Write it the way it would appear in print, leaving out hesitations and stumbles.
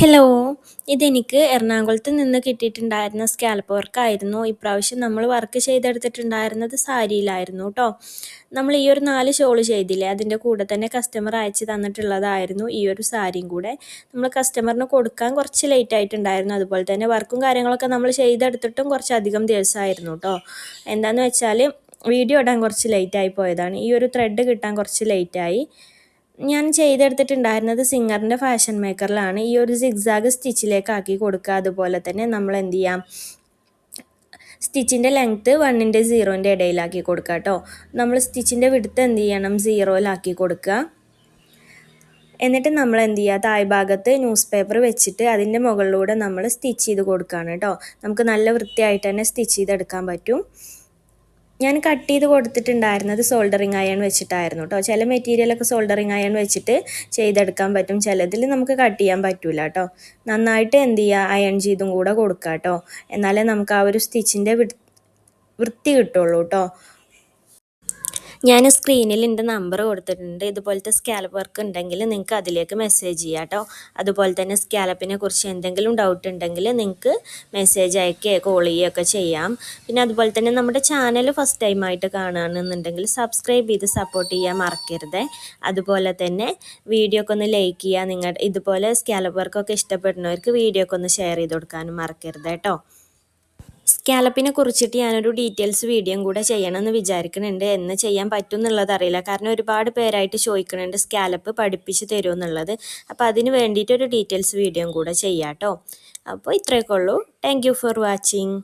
Hello, ഇതെനിക്ക് എറണാകുളത്ത് നിന്ന് കിട്ടിയിട്ടുണ്ടായിരുന്ന സ്കാൽപ്പ് വർക്കായിരുന്നു. ഇപ്രാവശ്യം നമ്മൾ വർക്ക് ചെയ്തെടുത്തിട്ടുണ്ടായിരുന്നത് സാരിയിലായിരുന്നു ട്ടോ. നമ്മൾ ഈ ഒരു 4 ഷോൾ ചെയ്തില്ലേ, അതിൻ്റെ കൂടെ തന്നെ കസ്റ്റമർ അയച്ച് തന്നിട്ടുള്ളതായിരുന്നു ഈ ഒരു സാരിയും കൂടെ. നമ്മൾ കസ്റ്റമറിന് കൊടുക്കാൻ കുറച്ച് ലേറ്റ് ആയിട്ടുണ്ടായിരുന്നു. അതുപോലെ തന്നെ വർക്കും കാര്യങ്ങളൊക്കെ നമ്മൾ ചെയ്തെടുത്തിട്ടും കുറച്ചധികം ദിവസമായിരുന്നു ട്ടോ. എന്താണെന്ന് വെച്ചാൽ വീഡിയോ ഇടാൻ കുറച്ച് ലേറ്റായി പോയതാണ്. ഈ ഒരു ത്രെഡ് കിട്ടാൻ കുറച്ച് ലേറ്റായി. ഞാൻ ചെയ്തെടുത്തിട്ടുണ്ടായിരുന്നത് സിംഗറിൻ്റെ ഫാഷൻ മേക്കറിലാണ്. ഈ ഒരു സിഗ്സാഗ് സ്റ്റിച്ചിലേക്ക് ആക്കി കൊടുക്കുക. അതുപോലെ തന്നെ നമ്മൾ എന്ത് ചെയ്യാം, സ്റ്റിച്ചിൻ്റെ ലെങ്ത്ത് 1ൻ്റെ 0ൻ്റെ ഇടയിലാക്കി കൊടുക്കുക കേട്ടോ. നമ്മൾ സ്റ്റിച്ചിൻ്റെ വിഡ്ത്ത് എന്ത് ചെയ്യണം, 0ലാക്കി കൊടുക്കുക. എന്നിട്ട് നമ്മൾ എന്ത് ചെയ്യുക, താഴ്ഭാഗത്ത് ന്യൂസ് പേപ്പർ വെച്ചിട്ട് അതിൻ്റെ മുകളിലൂടെ നമ്മൾ സ്റ്റിച്ച് ചെയ്ത് കൊടുക്കുകയാണ് കേട്ടോ. നമുക്ക് നല്ല വൃത്തിയായിട്ട് തന്നെ സ്റ്റിച്ച് ചെയ്തെടുക്കാൻ പറ്റും. ഞാൻ കട്ട് ചെയ്ത് കൊടുത്തിട്ടുണ്ടായിരുന്നത് സോൾഡറിങ് അയൺ വെച്ചിട്ടായിരുന്നു കേട്ടോ. ചില മെറ്റീരിയലൊക്കെ സോൾഡറിങ് അയൺ വെച്ചിട്ട് ചെയ്തെടുക്കാൻ പറ്റും, ചിലതിൽ നമുക്ക് കട്ട് ചെയ്യാൻ പറ്റില്ല കേട്ടോ. നന്നായിട്ട് എന്ത് ചെയ്യുക, അയൺ ചെയ്തും കൂടെ കൊടുക്കുക കേട്ടോ. എന്നാലേ നമുക്ക് ആ ഒരു സ്റ്റിച്ചിൻ്റെ വൃത്തി കിട്ടുള്ളൂ കേട്ടോ. ഞാൻ സ്ക്രീനിൽ എൻ്റെ നമ്പർ കൊടുത്തിട്ടുണ്ട്. ഇതുപോലത്തെ സ്കാലപ്പ് വർക്ക് ഉണ്ടെങ്കിൽ നിങ്ങൾക്ക് അതിലേക്ക് മെസ്സേജ് ചെയ്യാം കേട്ടോ. അതുപോലെ തന്നെ സ്കാലപ്പിനെ കുറിച്ച് എന്തെങ്കിലും ഡൗട്ട് ഉണ്ടെങ്കിൽ നിങ്ങൾക്ക് മെസ്സേജ് അയക്കുകയോ കോൾ ചെയ്യുകയൊക്കെ ചെയ്യാം. പിന്നെ അതുപോലെ തന്നെ നമ്മുടെ ചാനൽ ഫസ്റ്റ് ടൈമായിട്ട് കാണുകയാണെന്നുണ്ടെങ്കിൽ സബ്സ്ക്രൈബ് ചെയ്ത് സപ്പോർട്ട് ചെയ്യാൻ മറക്കരുത്. അതുപോലെ തന്നെ വീഡിയോ ഒക്കെ ഒന്ന് ലൈക്ക് ചെയ്യുക. നിങ്ങളുടെ ഇതുപോലെ സ്കാലപ്പ് വർക്കൊക്കെ ഇഷ്ടപ്പെടുന്നവർക്ക് വീഡിയോ ഒക്കെ ഒന്ന് ഷെയർ ചെയ്ത് കൊടുക്കാനും മറക്കരുത് കേട്ടോ. സ്കാലപ്പിനെ കുറിച്ചിട്ട് ഞാനൊരു ഡീറ്റെയിൽസ് വീഡിയോയും കൂടെ ചെയ്യണമെന്ന് വിചാരിക്കുന്നുണ്ട്. എന്ന് ചെയ്യാൻ പറ്റും എന്നുള്ളത് അറിയില്ല, കാരണം ഒരുപാട് പേരായിട്ട് ചോദിക്കുന്നുണ്ട് സ്കാലപ്പ് പഠിപ്പിച്ച് തരുമോ എന്നുള്ളത്. അപ്പോൾ അതിന് വേണ്ടിയിട്ടൊരു ഡീറ്റെയിൽസ് വീഡിയോയും കൂടെ ചെയ്യാം കേട്ടോ. അപ്പോൾ ഇത്രയൊക്കെ ഉള്ളൂ. Thank you for watching.